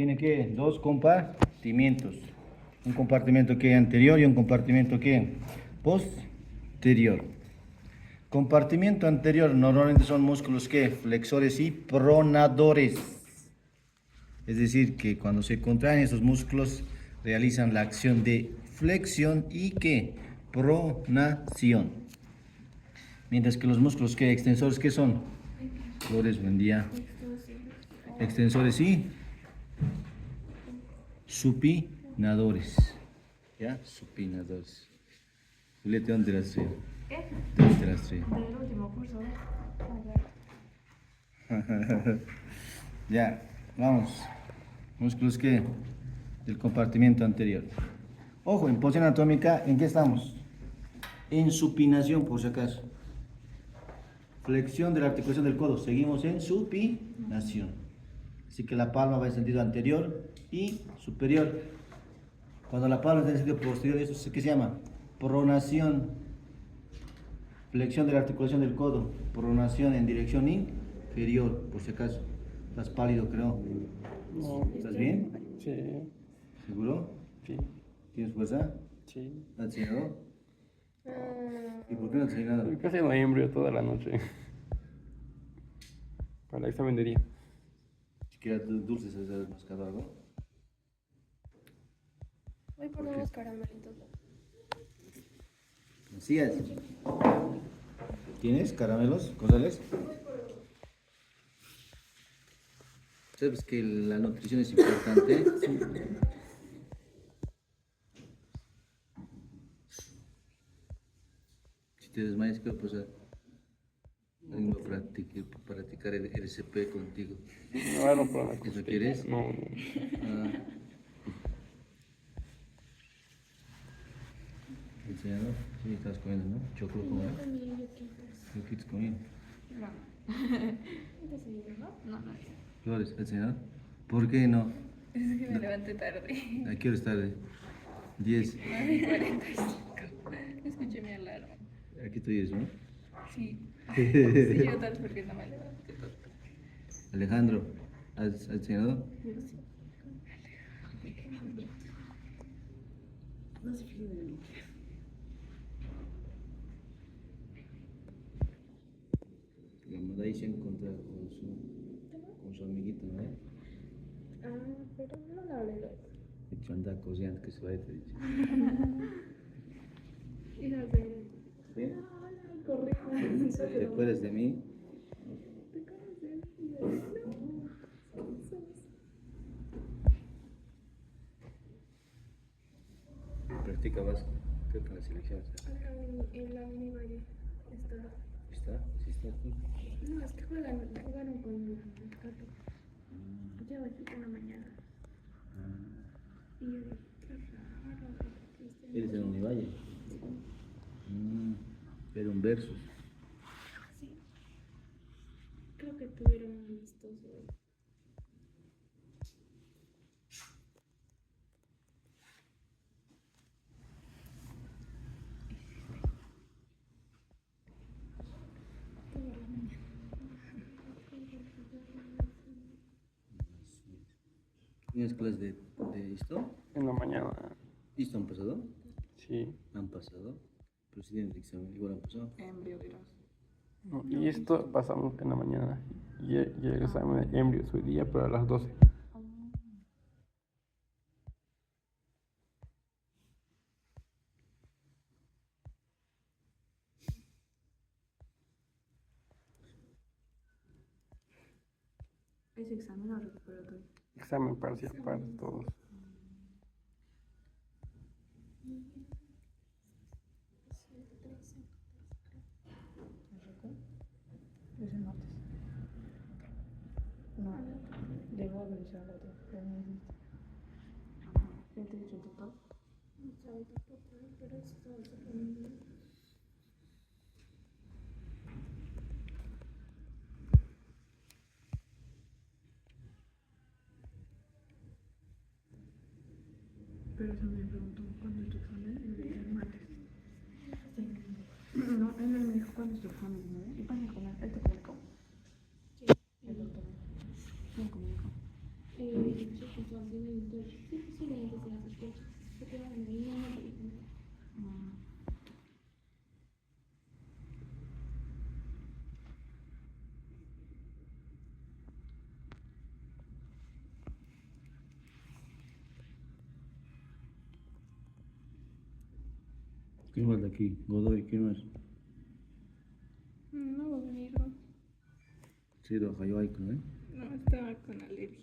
tiene que dos compartimientos. Un compartimento que anterior y un compartimento que posterior. Compartimiento anterior normalmente son músculos que flexores y pronadores. Es decir, que cuando se contraen esos músculos realizan la acción de flexión y que pronación. Mientras que los músculos que extensores, ¿qué son? Flores, buen día. Extensores y supinadores. ¿Ya? Supinadores. Julieta, ¿dónde las trae? ¿Dónde te las trae? Del último curso. Ya, vamos. Músculos que del compartimiento anterior. Ojo, en posición anatómica, ¿en qué estamos? En supinación, por si acaso. Flexión de la articulación del codo. Seguimos en supinación. Así que la palma va en sentido anterior y superior. Cuando la palma está en sentido posterior, ¿eso qué se llama? Pronación. Flexión de la articulación del codo. Pronación en dirección inferior, por si acaso. Estás pálido, creo. No, ¿Estás bien? sí, ¿Seguro? sí, ¿Tienes fuerza? sí. ¿Has cenado? ¿Y por qué no has cenado? Estoy casi en embrio toda la noche. Para el examen de día. ¿Siquiera dulces has mascado algo? Voy por unos caramelitos. ¿Sigas? ¿Tienes caramelos, González? ¿Sabes que la nutrición es importante? Si te desmayas, ¿qué va a pasar? Vengo a practicar el RCP contigo. Me va a romper una ¿Eso costilla. quieres? No, Ah. ¿Enseñado? Sí, estás comiendo, ¿no? Choclo como era. Yoquitos comiendo. No. ¿Desayuno? No, no. Flores, ¿has enseñado? ¿Por qué no? Es que me levanté tarde. ¿A qué hora es tarde? 10. 9:45. Escuché mi alarma. Aquí tú eres, ¿no? Sí. Sí, yo tal porque no me levanté. Alejandro, ¿has enseñado? Yo sí. No se fíe de mí. La mamá ahí se encuentra con su amiguito, ¿no? Pero no la hablé luego. De hecho, anda coseando que se vaya, te dice. Hijas de... ¿Sí? Corre. ¿Te acuerdas de mí? Practica vasco. Creo que en la selección En la Univalle está. está. ¿Sí está aquí? No, es que jugaron con el gato. Lleva aquí en la mañana. Y yo dije, qué raro. ¿Eres de Univalle? Era un versus. Sí. Creo que tuvieron un amistoso hoy. ¿Tienes clases de esto? en la mañana. ¿Esto han pasado? Sí. Han pasado. Pero si tienes examen, igual han pasado. Embrio dirás. No, y esto pasamos en la mañana. Y el examen de embrios hoy día, pero a las 12. ¿Ese examen o recuperatorio? Examen parcial para todos. Es el martes. No, debo avisar al otro, pero no existe. ¿Ya te he dicho el doctor? No sabe tampoco, pero eso estaba sorprendido. Pero eso me preguntó cuándo es tu examen y le dije el martes. No, él me dijo cuándo es tu examen, ¿no? ¿Y cuándo con él? ¿Él te comunicó? Sí. El doctor. ¿Quién comunicó? que son de entonces, sí, posiblemente se las escucha. Se quedan ahí, no me dicen. ¿Quién falta aquí? Godoy, ¿quién más? No va a venir, ¿no? Sí, lo falló ahí, ¿no? No, estaba con alergia.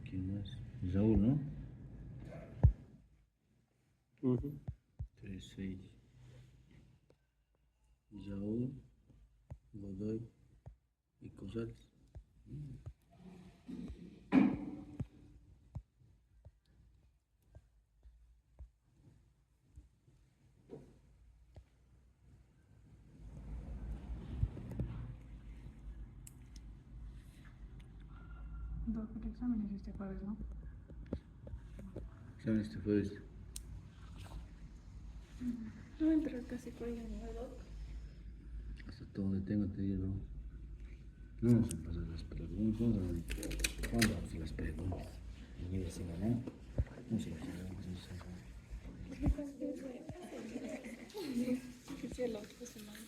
¿Quién más? Raúl, ¿no? Ujú. 3, 6. Raúl, Godoy y Cosales. ¿Qué exámenes este jueves, no? ¿Saben este jueves? No entró casi por ahí en la doc. Hasta todo donde tengo te digo. No vamos a pasar las preguntas. ¿Cuándo vamos a las preguntas? Y yo sin ganar. No sé si Que sea la otra semana.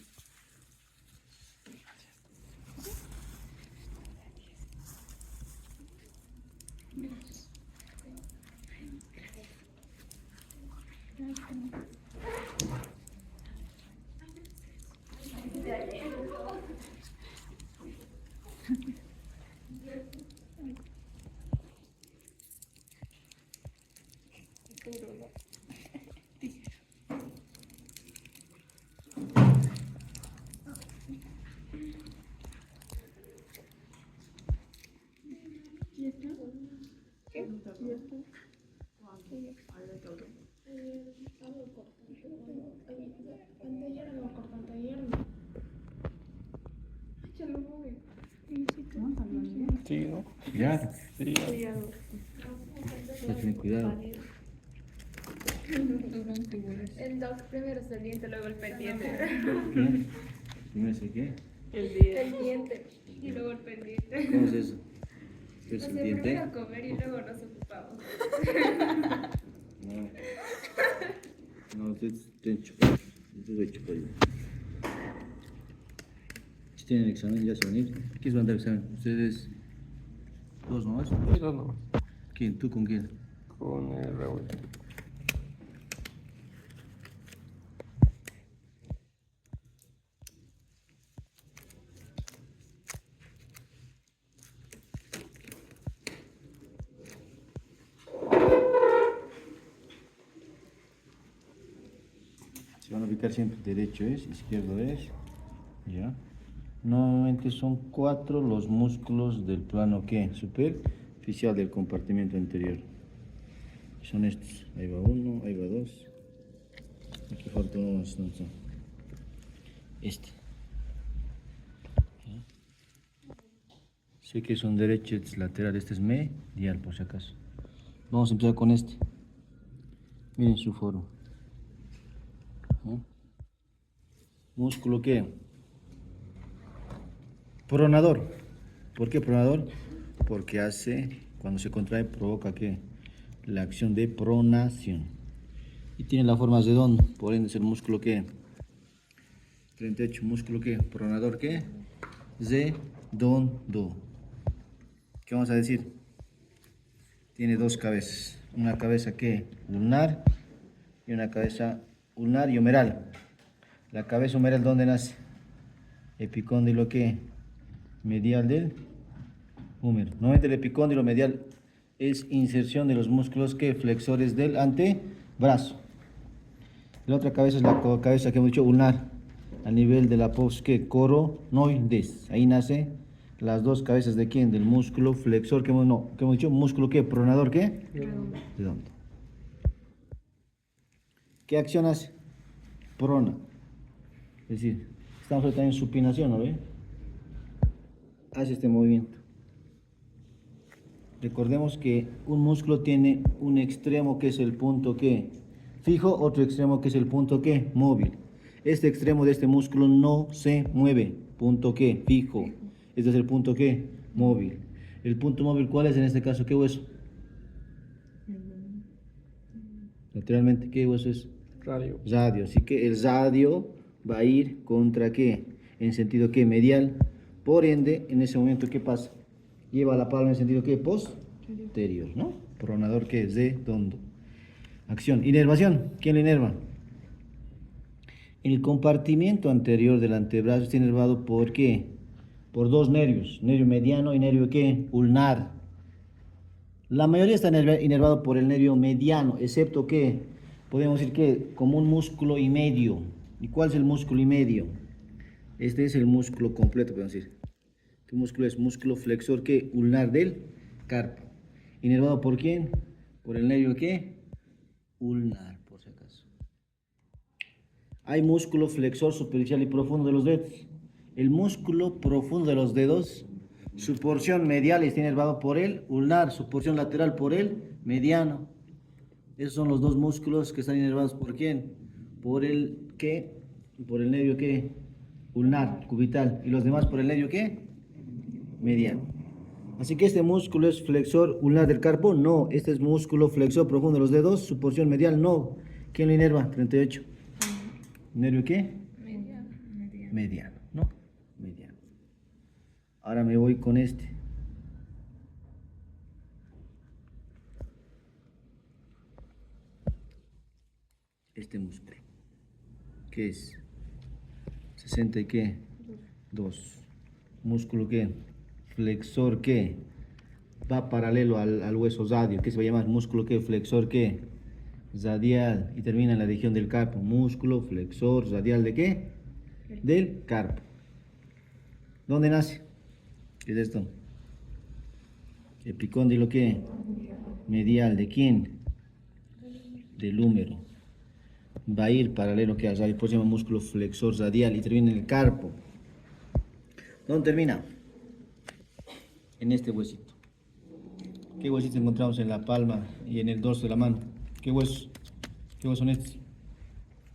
¿Ya está? ¿Qué? ¿Ya está? Algo cortante. Anteayer algo cortante, ayer no. Ya lo voy. No, salió bien. Sí, ¿no? ya. Sí, ya. Hay que tener cuidado. El doc primero es el diente, luego el pendiente. ¿Qué? ¿Primero sé qué? El diente y luego el pendiente. ¿Cómo es eso? ¿Qué O es sea, el diente? primero comer y luego nos ocupamos. No. No, ustedes tienen chupado. Yo voy a chupar yo. Si tienen examen, ya se van a ir. ¿Quién va a dar examen? ¿Ustedes? ¿Dos nomás? Sí, dos nomás. ¿Quién? ¿Tú con quién? Con el Raúl. Se van a ubicar siempre, derecho es, izquierdo es, ya. Normalmente son 4 los músculos del plano ¿qué? Superficial del compartimento anterior. Son estos, ahí va uno, ahí va dos, aquí falta uno más, ¿dónde está? Este. ¿Ya? Sé que son derecho, este es lateral, este es medial por si acaso. Vamos a empezar con este. Miren su forma. ¿No? Músculo ¿qué? Pronador. ¿Por qué pronador? Porque hace, cuando se contrae, provoca ¿qué? La acción de pronación. Y tiene la forma redondo, por ende es el músculo ¿qué? 38, músculo ¿qué? Pronador ¿qué? Redondo. ¿Qué vamos a decir? Tiene dos cabezas. Una cabeza ¿qué? Ulnar y una cabeza ulnar y humeral. La cabeza humeral, ¿dónde nace? Epicóndilo ¿qué? Medial del húmero. Normalmente el epicóndilo medial es inserción de los músculos que flexores del antebrazo. La otra cabeza es la cabeza que hemos dicho ulnar, a nivel de la pos que coronoides. Ahí nace las dos cabezas de quién, del músculo flexor que hemos dicho, músculo que pronador ¿qué? Redondo. ¿Qué acción hace? Prona. Es decir, estamos ahorita en supinación, ¿no ve? Hace este movimiento. Recordemos que un músculo tiene un extremo que es el punto que fijo, otro extremo que es el punto que móvil. Este extremo de este músculo no se mueve, punto que fijo. Este es el punto que móvil. El punto móvil, ¿cuál es en este caso? ¿Qué hueso? Lateralmente, ¿qué hueso es? Radio. Radio. Así que el radio va a ir contra qué? En sentido qué? Medial. Por ende, en ese momento, ¿qué pasa? Lleva la palma en sentido qué? Posterior, ¿no? Pronador que es redondo. Acción. Inervación. ¿Quién lo inerva? El compartimiento anterior del antebrazo está inervado por qué? Por dos nervios. Nervio mediano y nervio qué? Ulnar. La mayoría está inervado por el nervio mediano, excepto que podemos decir que como un músculo y medio. ¿Y cuál es el músculo y medio? Este es el músculo completo, podemos decir. ¿Qué músculo es? Músculo flexor ¿qué? Ulnar del carpo. ¿Inervado por quién? Por el nervio ¿qué? Ulnar, por si acaso. Hay músculo flexor superficial y profundo de los dedos. El músculo profundo de los dedos, su porción medial está inervado por el ulnar, su porción lateral por el mediano. Esos son los dos músculos que están inervados por quién? Por el ¿qué? Por el nervio ¿qué? Ulnar, cubital. Y los demás por el nervio ¿qué? Mediano. Así que este músculo es flexor ulnar del carpo, no. Este es músculo flexor profundo de los dedos, su porción medial, no. ¿Quién lo inerva? 38. ¿Nervio qué? Mediano. Mediano, ¿no? Mediano. Ahora me voy con este. Este músculo. ¿Qué es? 60 y qué? 2. Músculo qué? Flexor qué? Va paralelo al hueso radio. ¿Qué se va a llamar? Músculo qué? Flexor qué? Radial. Y termina en la región del carpo. Músculo flexor radial de qué? Del carpo. ¿Dónde nace? ¿Qué es esto? Epicóndilo qué? Medial. ¿De quién? Del húmero. Va a ir paralelo que al radio, por eso se llama músculo flexor radial y termina en el carpo. ¿Dónde termina? En este huesito. ¿Qué huesitos encontramos en la palma y en el dorso de la mano? ¿Qué huesos? ¿Qué huesos son estos?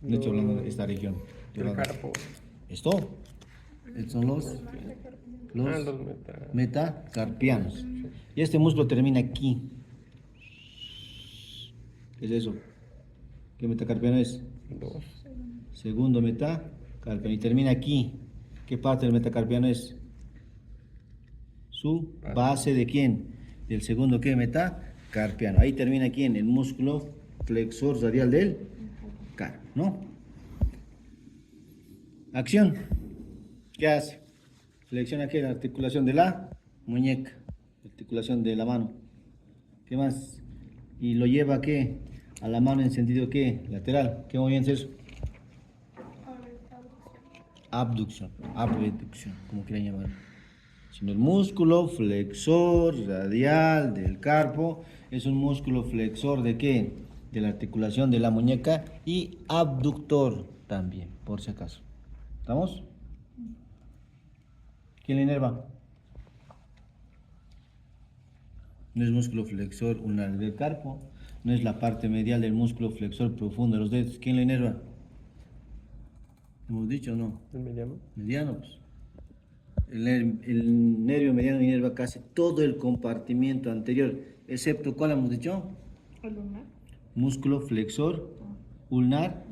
De hecho, hablando de esta región. El carpo. ¿Esto? Estos son los Los metacarpianos. Y este músculo termina aquí. ¿Qué es eso? ¿Qué metacarpiano es? dos. Segundo metacarpiano. Y termina aquí. ¿Qué parte del metacarpiano es? Su base de quién? Del segundo ¿qué? Metacarpiano. Ahí termina quién? El músculo flexor radial del carpo, ¿no? Acción. ¿Qué hace? Flexiona ¿qué? La articulación de la muñeca. Articulación de la mano. ¿Qué más? Y lo lleva ¿qué? A la mano en sentido ¿qué? Lateral. ¿Qué movimiento es eso? Abducción. Abducción, como quieran llamarlo. Sino el músculo flexor radial del carpo es un músculo flexor de qué? De la articulación de la muñeca y abductor también, por si acaso. ¿Estamos? ¿Quién le inerva? No es músculo flexor ulnar del carpo, no es la parte medial del músculo flexor profundo de los dedos. ¿Quién lo inerva? ¿Hemos dicho o no? El mediano. Mediano, pues. El nervio mediano inerva casi todo el compartimiento anterior, excepto, ¿cuál hemos dicho? El lunar. Músculo flexor ulnar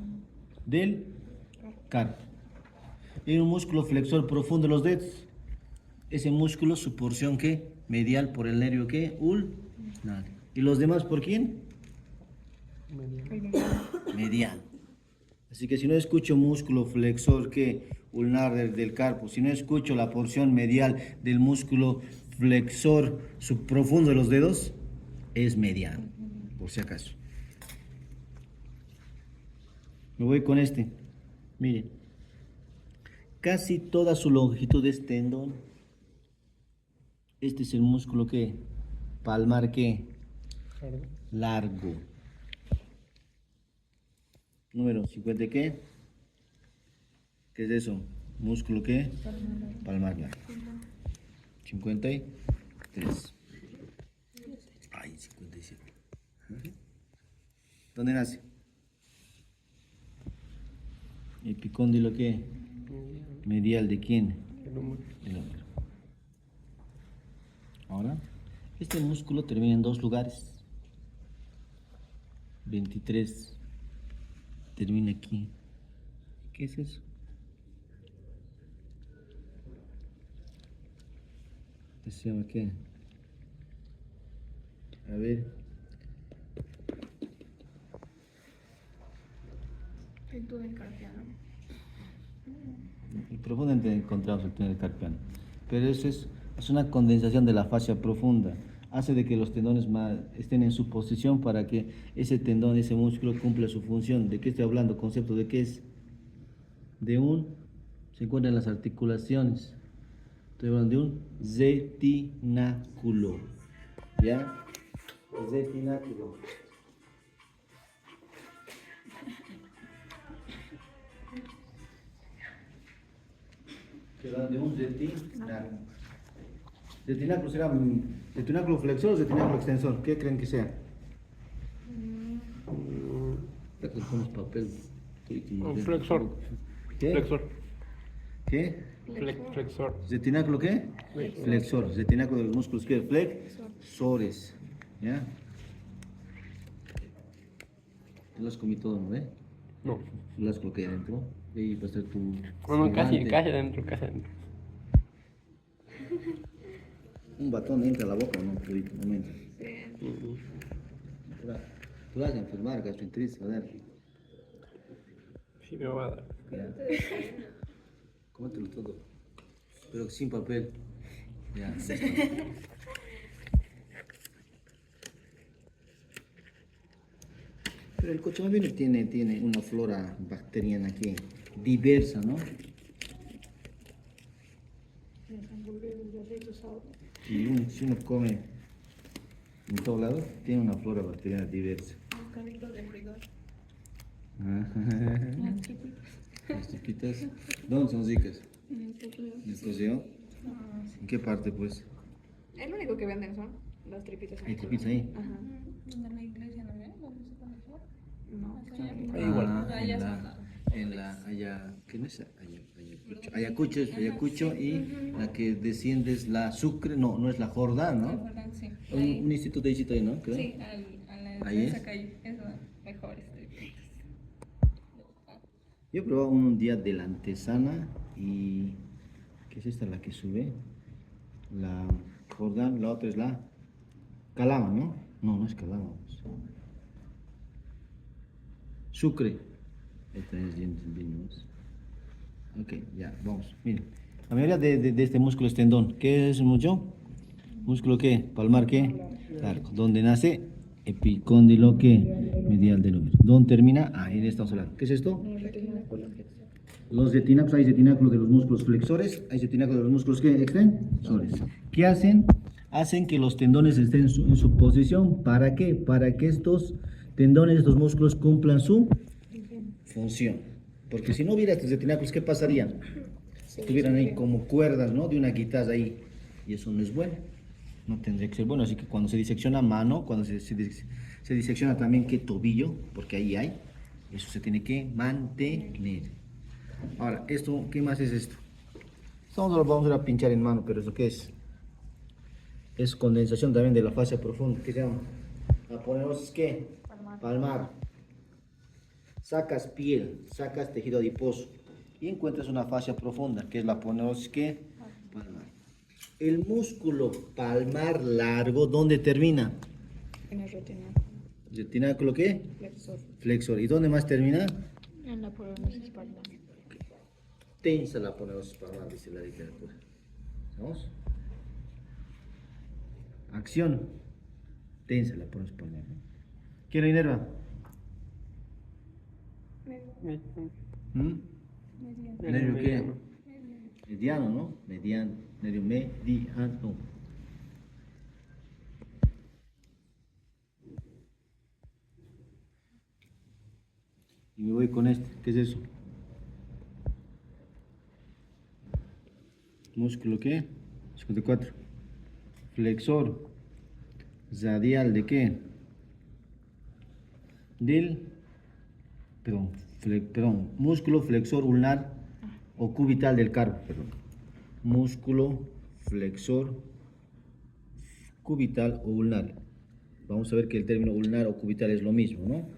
del carpo. Y un músculo flexor profundo de los dedos. Ese músculo, su porción ¿qué? Medial por el nervio ¿qué? Ulnar. ¿Y los demás por quién? Mediano. Así que si no escucho músculo flexor ¿qué? Ulnar del carpo, si no escucho la porción medial del músculo flexor subprofundo de los dedos, es mediano, por si acaso. Me voy con este. Miren, casi toda su longitud es tendón. Este es el músculo que palmar que largo. Número 50 ¿qué? ¿Qué es eso? Músculo ¿qué? Palmar largo. 53. Ay, 57. ¿Dónde nace? Epicóndilo ¿qué? Medial de quién? El húmero. Del húmero. Ahora, este músculo termina en 2 lugares. 23 termina aquí. ¿Qué es eso? ¿Se llama qué? A ver. El túnel carpiano. Y profundamente encontramos el túnel carpiano. Pero eso es una condensación de la fascia profunda. Hace de que los tendones estén en su posición para que ese tendón, ese músculo cumpla su función. ¿De qué estoy hablando? Concepto de qué es. Se encuentra en las articulaciones. Estoy hablando de un retináculo. ¿Ya? Retináculo. Estoy hablando de un retináculo. Retináculo será retináculo flexor o retináculo extensor. ¿Qué creen que sea? Ponemos papel. Un flexor. ¿Qué? Flexor. ¿Qué? Flexor. ¿Retináculo qué? Flexor. Retináculo de los músculos ¿qué? Flexores. ¿Ya? Te las comí todo, ¿no ve? No. Las coloqué adentro. Y ahí va a estar tu. No, casi gigante. adentro, casi adentro. Un batón entra a la boca, ¿no? Todito, no me entra. Tú vas a enfermar, gastroenteritis, a ver. Sí, me va a dar. Ya. Cómetelo todo. Pero sin papel. Ya. Sí. Pero el cochamamino tiene una flora bacteriana aquí diversa, ¿no? Y si uno come en todo lado, tiene una flora bacteriana diversa. Los carritos de frijol. Las chiquitas. ¿Dónde son ricas? En el coceo. ¿En el coceo? ¿En qué parte, pues? El único que venden son las tripitas. ¿Hay tripitas ahí? Ajá. ¿Dónde la iglesia no ve? ¿Dónde se conoció? No. Ahí igual. ¿Qué no es? Ayacucho y la que desciende es la Sucre, no es la Jordán, ¿no? Sí. Un instituto ahí, ¿no? Creo. Sí, a la Ahí es. esa calle. Es la mejor estrella. Yo he probado un día de la antesana y... ¿Qué es esta la que sube? La Jordán, la otra es la Calama, ¿no? No es Calama. Sucre. Esta es bien. Ok, ya, vamos. Miren, la mayoría de este músculo es tendón. ¿Qué es mucho? ¿Músculo qué? ¿Palmar qué? Largo. ¿Dónde nace? Epicóndilo qué? Medial del húmero. ¿Dónde termina? Ahí estamos hablando. ¿Qué es esto? Los retináculos, hay retináculos de los músculos flexores, hay retináculos de los músculos ¿qué? Extensores. ¿Qué hacen? Hacen que los tendones estén en su posición. ¿Para qué? Para que estos tendones, estos músculos cumplan su función. Porque si no hubiera estos retináculos, ¿qué pasaría? Estuvieran ahí como cuerdas, ¿no? De una guitarra ahí. Y eso no es bueno. No tendría que ser bueno. Así que cuando se disecciona mano, cuando se disecciona también qué tobillo, porque ahí hay, eso se tiene que mantener. Ahora, esto, ¿qué más es esto? Esto lo vamos a ir a pinchar en mano, pero ¿eso qué es? Es condensación también de la fascia profunda. ¿Qué se llama? Aponeosis, ¿qué? Palmar. Sacas piel, sacas tejido adiposo y encuentras una fascia profunda, que es la aponeosis, ¿qué? Palmar. El músculo palmar largo, ¿dónde termina? En el retináculo. ¿Retináculo qué? Flexor. Flexor. ¿Y dónde más termina? En la poronesis palmar. Tensa la aponeosis palmar, dice la literatura. ¿Vamos? Acción. Tensa la aponeosis palmar. ¿Quién lo inerva? ¿Nervio qué? Mediano, ¿no? Mediano. Nervio mediano. Y me voy con este. ¿Qué es eso? ¿Músculo qué? 54. Flexor. Radial de qué? Músculo flexor ulnar o cubital del carpo, músculo flexor cubital o ulnar. Vamos a ver que el término ulnar o cubital es lo mismo, ¿no?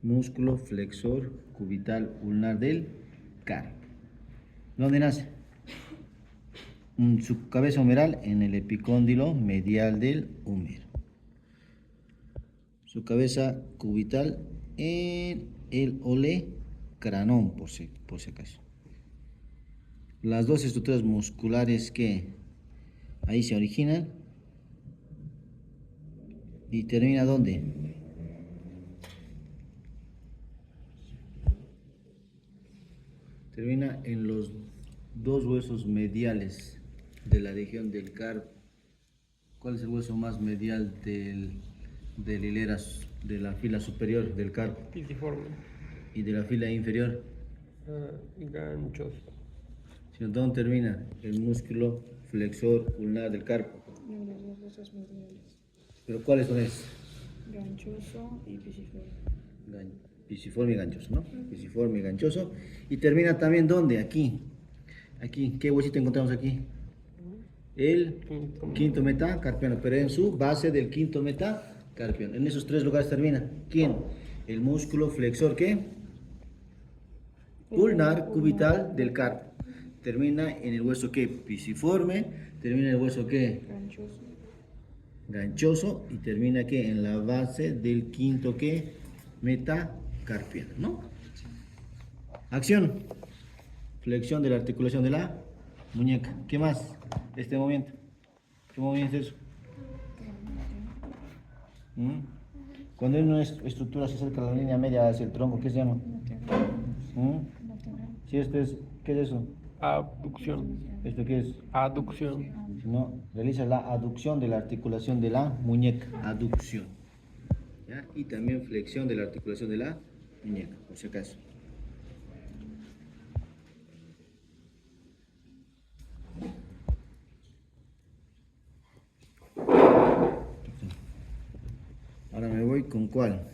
Músculo flexor cubital ulnar del carpo. ¿Dónde nace? Su cabeza humeral en el epicóndilo medial del húmero. Su cabeza cubital en el olecranón, por si acaso. Las dos estructuras musculares que ahí se originan y termina ¿dónde? Termina en los dos huesos mediales de la región del carpo. ¿Cuál es el hueso más medial del hilera de la fila superior del carpo? Pisiforme. Y de la fila inferior. Ganchos. Sino, ¿dónde termina el músculo flexor ulnar del carpo? No, las dos huesos mediales. ¿Pero cuáles son esos? Ganchoso y pisiforme. Pisiforme y ganchoso, ¿no? Pisiforme y ganchoso. Y termina también ¿dónde? Aquí. Aquí. ¿Qué huesito encontramos aquí? El quinto metacarpiano, pero en su base del quinto metacarpiano. En esos tres lugares termina. ¿Quién? El músculo flexor, ¿qué? Ulnar cubital del carpo. Termina en el hueso, ¿qué? Pisiforme. Termina en el hueso, ¿qué? Ganchoso. Ganchoso. Y termina, ¿qué? En la base del quinto, ¿qué? Metacarpiano, ¿no? Acción. Flexión de la articulación de la muñeca. ¿Qué más? Este movimiento. ¿Qué movimiento es eso? ¿Mm? Cuando una estructura se acerca a la línea media hacia el tronco, ¿qué se llama? ¿Mm? Si esto es, ¿qué es eso? Abducción. ¿Esto qué es? Aducción. Si no, realiza la aducción de la articulación de la muñeca. Aducción. ¿Ya? Y también flexión de la articulación de la muñeca, por si acaso. Ahora me voy con cuál.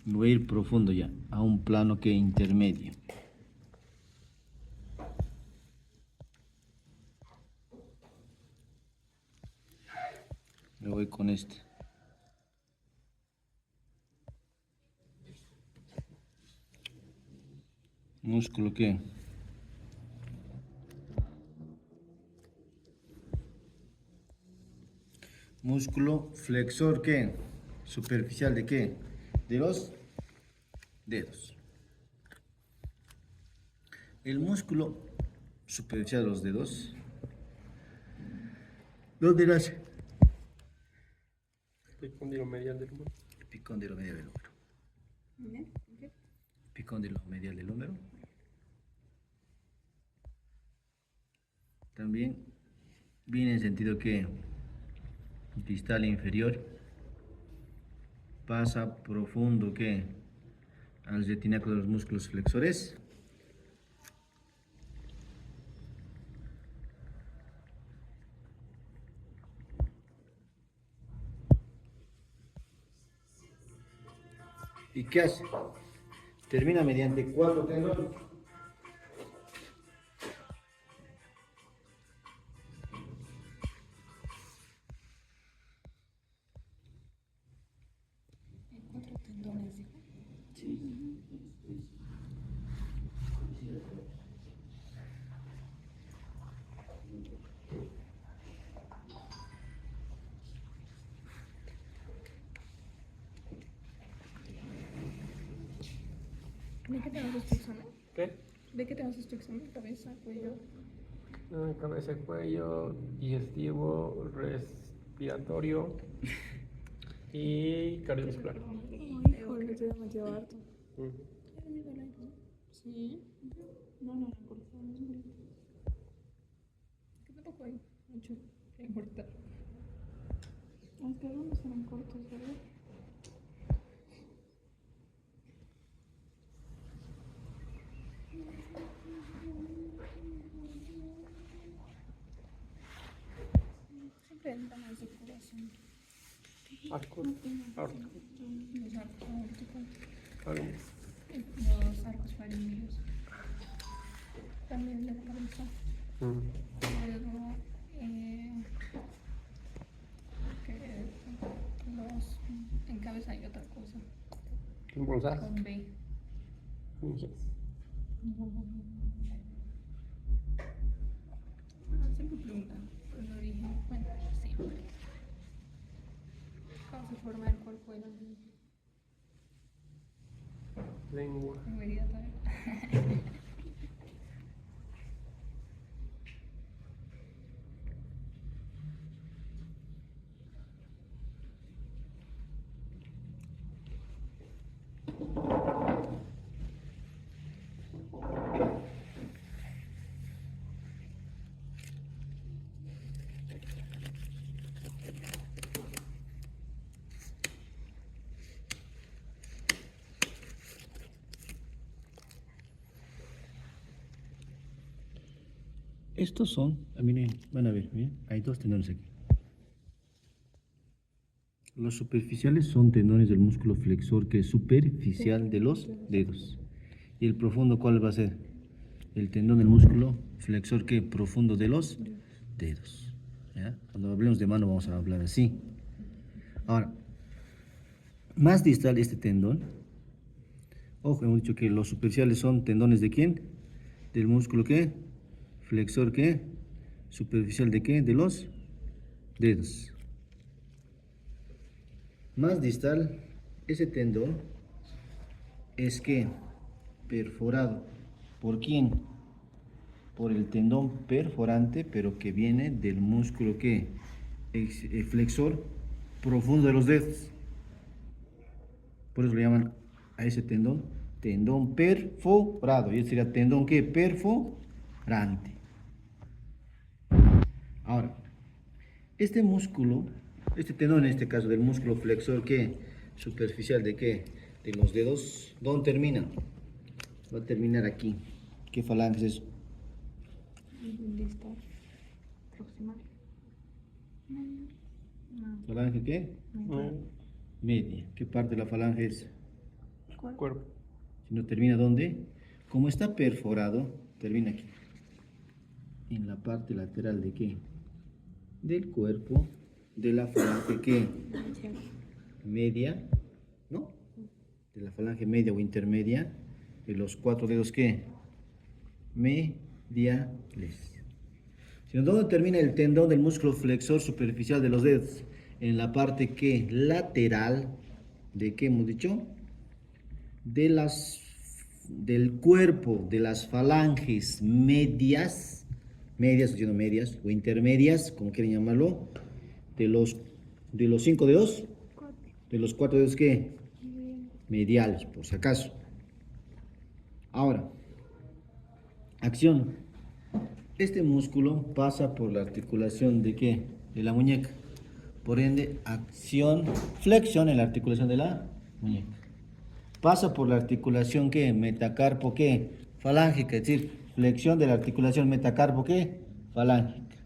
Me voy a ir profundo ya, a un plano que intermedio. Me voy con este. Músculo ¿qué? Músculo flexor ¿qué? Superficial ¿de qué? De los dedos. El músculo superficial de los dedos. ¿Dónde nace? Epicóndilo medial del húmero. Epicóndilo medial del húmero. ¿Eh? ¿Qué? Epicóndilo medial del húmero. También viene en sentido que distal e inferior. Pasa profundo que al retináculo de los músculos flexores. ¿Y qué hace? Termina mediante cuatro tendones. Hay 4 tendones, dijo. ¿De qué te vas este examen? ¿Qué? ¿De qué te vas este examen? Cabeza, cuello. Cabeza, cuello, digestivo, respiratorio y cardiovascular. Ay, híjole, te he metido harto. Sí. No, no, no, por favor, no es bonito. ¿Qué tampoco hay mucho que importar? Es que algunos eran cortos, ¿verdad? Siempre entra más de corazón. Arcos. Arcos. Los arcos aórticos. Arcos. Los arcos faríneos. También de la cabeza. Luego, vez hay otra cosa. Impulsar. Con B. Ah, siempre preguntan por el origen. Bueno, siempre. ¿Cómo se forma el cuerpo de la mujer? Lengua. Inmediatamente. Estos son, miren, van a ver, miren, hay dos tendones aquí. Los superficiales son tendones del músculo flexor, que es superficial de los dedos. ¿Y el profundo cuál va a ser? El tendón del músculo flexor, que profundo de los dedos. ¿Ya? Cuando hablemos de mano vamos a hablar así. Ahora, más distal este tendón. Ojo, hemos dicho que los superficiales son tendones de ¿quién? Del músculo ¿qué? Flexor ¿qué? Superficial de ¿qué? De los dedos. Más distal, ese tendón es que perforado. ¿Por quién? Por el tendón perforante, pero que viene del músculo que flexor profundo de los dedos. Por eso le llaman a ese tendón perforado. Y ese sería tendón que perforante. Ahora, este músculo, este tendón en este caso del músculo flexor que superficial de qué? De los dedos, ¿dónde termina? Va a terminar aquí. ¿Qué falange es eso? Distal. Proximal. No. ¿Falange qué? Media. ¿Qué parte de la falange es? Cuerpo. Si no termina ¿dónde? Como está perforado, termina aquí. En la parte lateral de qué? Del cuerpo de la falange ¿qué? Media, ¿no? De la falange media o intermedia de los cuatro dedos ¿qué? Mediales. Sino, ¿dónde termina el tendón del músculo flexor superficial de los dedos? En la parte ¿qué? Lateral de ¿qué hemos dicho? Del cuerpo de las falanges medias, medias o intermedias, como quieren llamarlo, de los cinco dedos, de los cuatro dedos ¿qué? Mediales, por si acaso. Ahora, acción. Este músculo pasa por la articulación de ¿qué? De la muñeca. Por ende, acción, flexión en la articulación de la muñeca. Pasa por la articulación ¿qué? Metacarpo ¿qué? Falángica, es decir, flexión de la articulación metacarpo ¿qué? Falángica.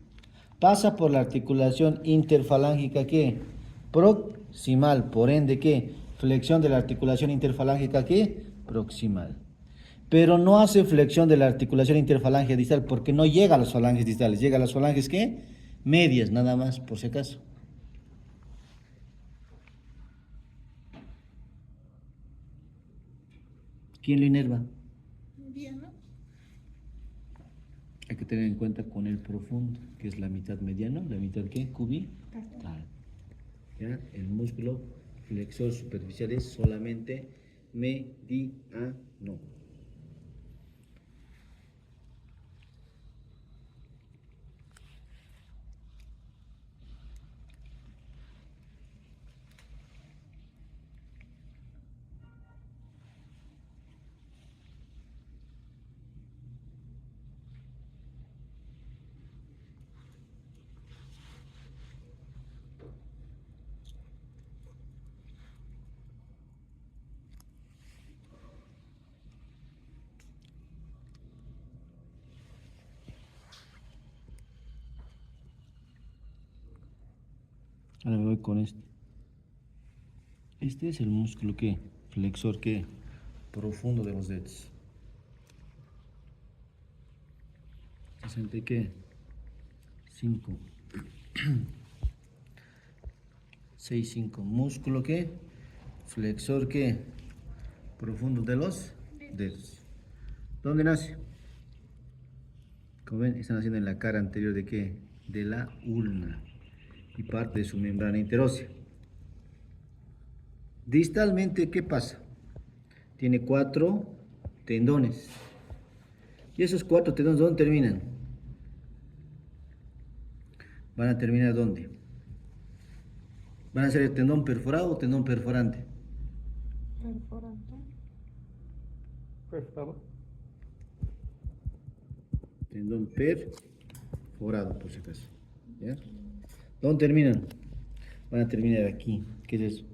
Pasa por la articulación interfalángica ¿qué? Proximal, por ende ¿qué? Flexión de la articulación interfalángica ¿qué? Proximal. Pero no hace flexión de la articulación interfalange distal porque no llega a las falanges distales, llega a las falanges ¿qué? Medias, nada más, por si acaso. ¿Quién lo inerva? Mediano. Hay que tener en cuenta con el profundo, que es la mitad mediano, la mitad ¿qué? Cubital. ¿Ya? El músculo flexor superficial es solamente mediano. Ahora me voy con este. Este es el músculo que flexor que profundo de los dedos. 65 65 músculo que Flexor ¿qué? Profundo de los dedos. ¿Dónde nace? Como ven, están haciendo en la cara anterior de qué? De la ulna y parte de su membrana interósea. Distalmente, ¿qué pasa? Tiene 4 tendones. ¿Y esos 4 tendones dónde terminan? ¿Van a terminar dónde? ¿Van a ser el tendón perforado o tendón perforante? Perforante. Perforado. Tendón perforado, por si acaso. ¿Ya? ¿Dónde terminan? Van a terminar aquí. ¿Qué es eso?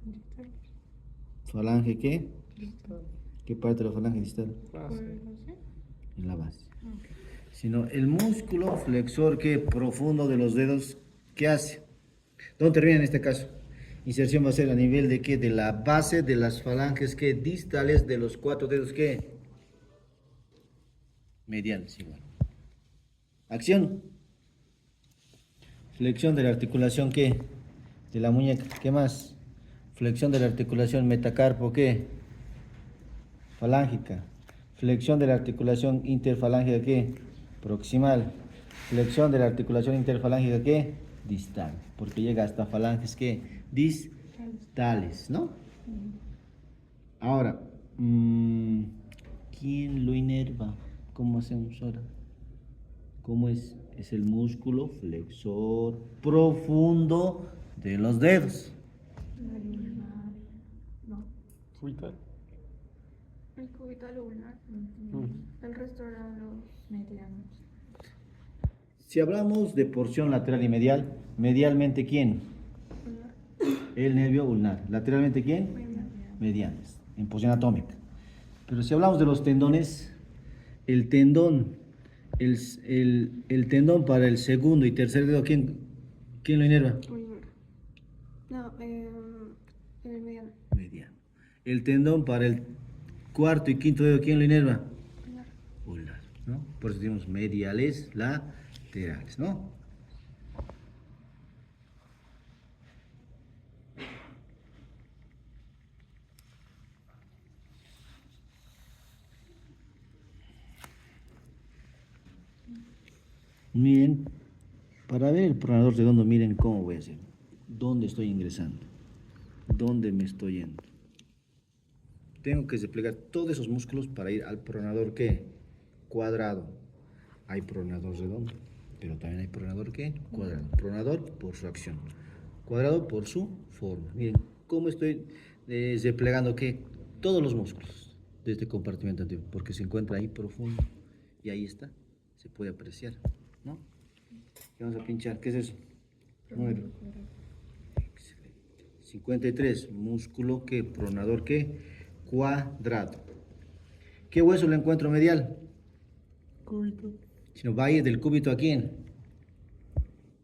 Distal. ¿Falange qué? Distal. ¿Qué parte de la falange distal? Base. En la base. Sino el músculo flexor que profundo de los dedos, ¿qué hace? ¿Dónde termina en este caso? Inserción va a ser a nivel de qué? De la base de las falanges que distales de los 4 dedos que mediales igual. Acción. Flexión de la articulación ¿qué? De la muñeca. ¿Qué más? Flexión de la articulación metacarpo ¿qué? Falángica. Flexión de la articulación interfalángica ¿qué? Proximal. Flexión de la articulación interfalángica ¿qué? Distal. Porque llega hasta falanges ¿qué? Distales, ¿no? Ahora, ¿quién lo inerva? ¿Cómo hacemos ahora? ¿Cómo es? Es el músculo flexor profundo de los dedos. No. Cubital. El cubital ulnar. Mm. El resto eran los medianos. Si hablamos de porción lateral y medial, medialmente ¿quién? Ulnar. El nervio ulnar. Lateralmente ¿quién? Mediano. Medianas, en posición atómica. Pero si hablamos de los tendones, el tendón, el tendón para el segundo y tercer dedo, ¿quién lo inerva? Ulnar. No, el mediano. Mediano. El tendón para el cuarto y quinto dedo, ¿quién lo inerva? Ulnar. Ulnar, ¿no? Por eso decimos mediales, laterales, ¿no? Miren, para ver el pronador redondo, miren cómo voy a hacer. ¿Dónde estoy ingresando? ¿Dónde me estoy yendo? Tengo que desplegar todos esos músculos para ir al pronador ¿qué? Cuadrado. Hay pronador redondo, pero también hay pronador ¿qué? Cuadrado. Pronador por su acción. Cuadrado por su forma. Miren cómo estoy desplegando ¿qué? Todos los músculos de este compartimento anterior, porque se encuentra ahí profundo. Y ahí está, se puede apreciar, ¿no? ¿Qué vamos a pinchar? ¿Qué es eso? 9. Excelente. 53, músculo ¿qué? Pronador ¿qué? Cuadrado. ¿Qué hueso le encuentro medial? Cúbito. Sino va a ir del cúbito a quién?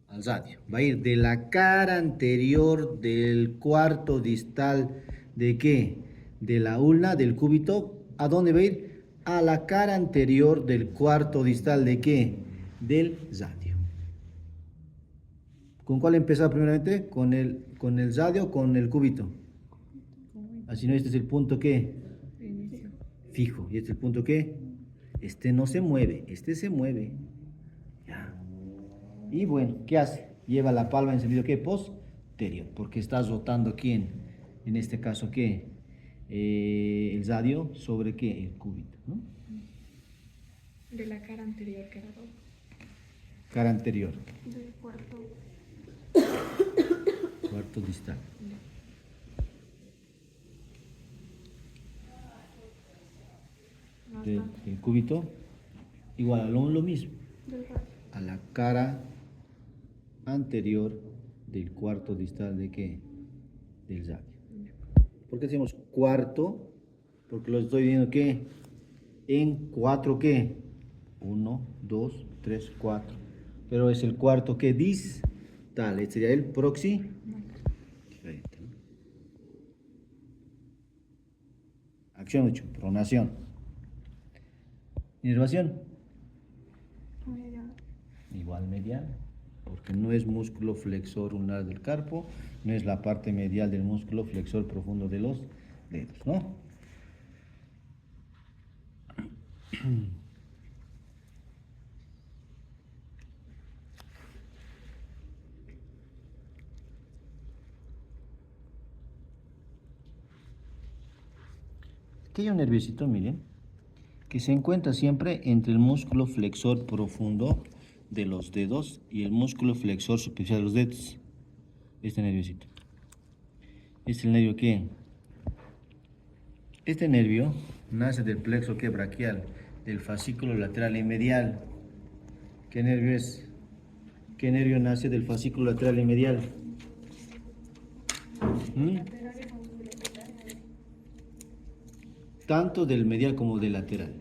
Al radio. Va a ir de la cara anterior del cuarto distal de qué? De la ulna del cúbito. ¿A dónde va a ir? A la cara anterior del cuarto distal de qué? Del radio. ¿Con cuál empezar primeramente? Con el radio, con el cúbito. Así no, este es el punto ¿qué? Inicio. Fijo. ¿Y este es el punto qué? Este no se mueve, este se mueve. Ya. Y bueno, ¿qué hace? Lleva la palma en sentido ¿qué? Posterior, porque estás rotando ¿quién? En este caso ¿qué? El radio sobre ¿qué? El cúbito, ¿no? De la cara anterior que era todo. Cara anterior, Del cuarto. cuarto distal. El cúbito, igual a lo mismo, Del radio. a la cara anterior del cuarto distal de qué? Del radio. ¿Por qué decimos cuarto? Porque lo estoy viendo ¿qué? En 4 ¿qué? 1, 2, 3, 4. Pero es el cuarto ¿qué? Distal. Este sería el proximal. Diferente, ¿no? Acción 8. Pronación. Inervación. Mediano. Igual mediana. porque no es músculo flexor ulnar del carpo, no es la parte medial del músculo flexor profundo de los dedos, ¿no? Aquí hay un nerviosito, miren, que se encuentra siempre entre el músculo flexor profundo de los dedos y el músculo flexor superficial de los dedos. Este nerviosito. Es el nervio que... Este nervio nace del plexo que braquial, del fascículo lateral y medial. ¿Qué nervio es? ¿Qué nervio nace del fascículo lateral y medial? ¿Mm? Tanto del medial como del lateral.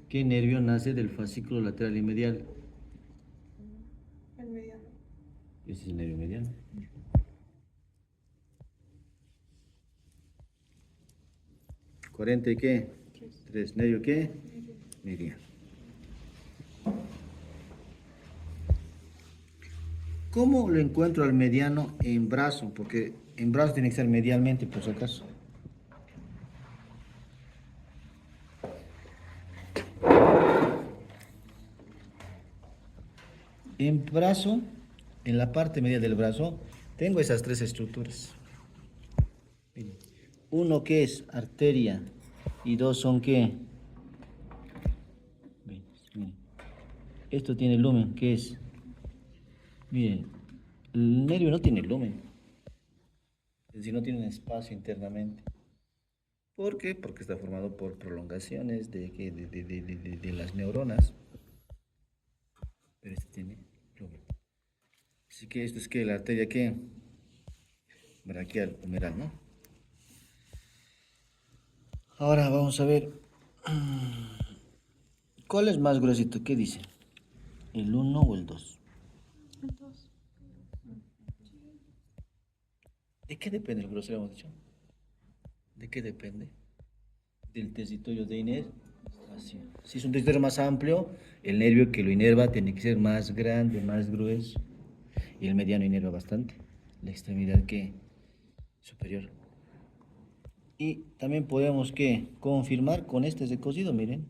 ¿Qué nervio nace del fascículo lateral y medial? El mediano. Este es el nervio mediano. ¿40 y qué? 3. ¿Nervio qué? Mediano. ¿Cómo lo encuentro al mediano en brazo? Porque en brazo tiene que ser medialmente, por si acaso. En brazo, en la parte media del brazo, tengo esas tres estructuras. Miren, uno que es arteria y dos son qué. Miren, esto tiene lumen, ¿qué es? Miren, el nervio no tiene lumen, es decir, no tiene un espacio internamente. ¿Por qué? Porque está formado por prolongaciones de las neuronas. Pero este tiene lumen. Así que esto es que la arteria que braquial humeral, ¿no? Ahora vamos a ver cuál es más gruesito. ¿Qué dice? ¿El 1 o el 2? Entonces, ¿De qué depende el grosor, hemos dicho? ¿De qué depende? Del territorio de inervación. Si es un territorio más amplio, el nervio que lo inerva tiene que ser más grande, más grueso. Y el mediano inerva bastante. La extremidad que superior. Y también podemos que confirmar con este de cosido, miren,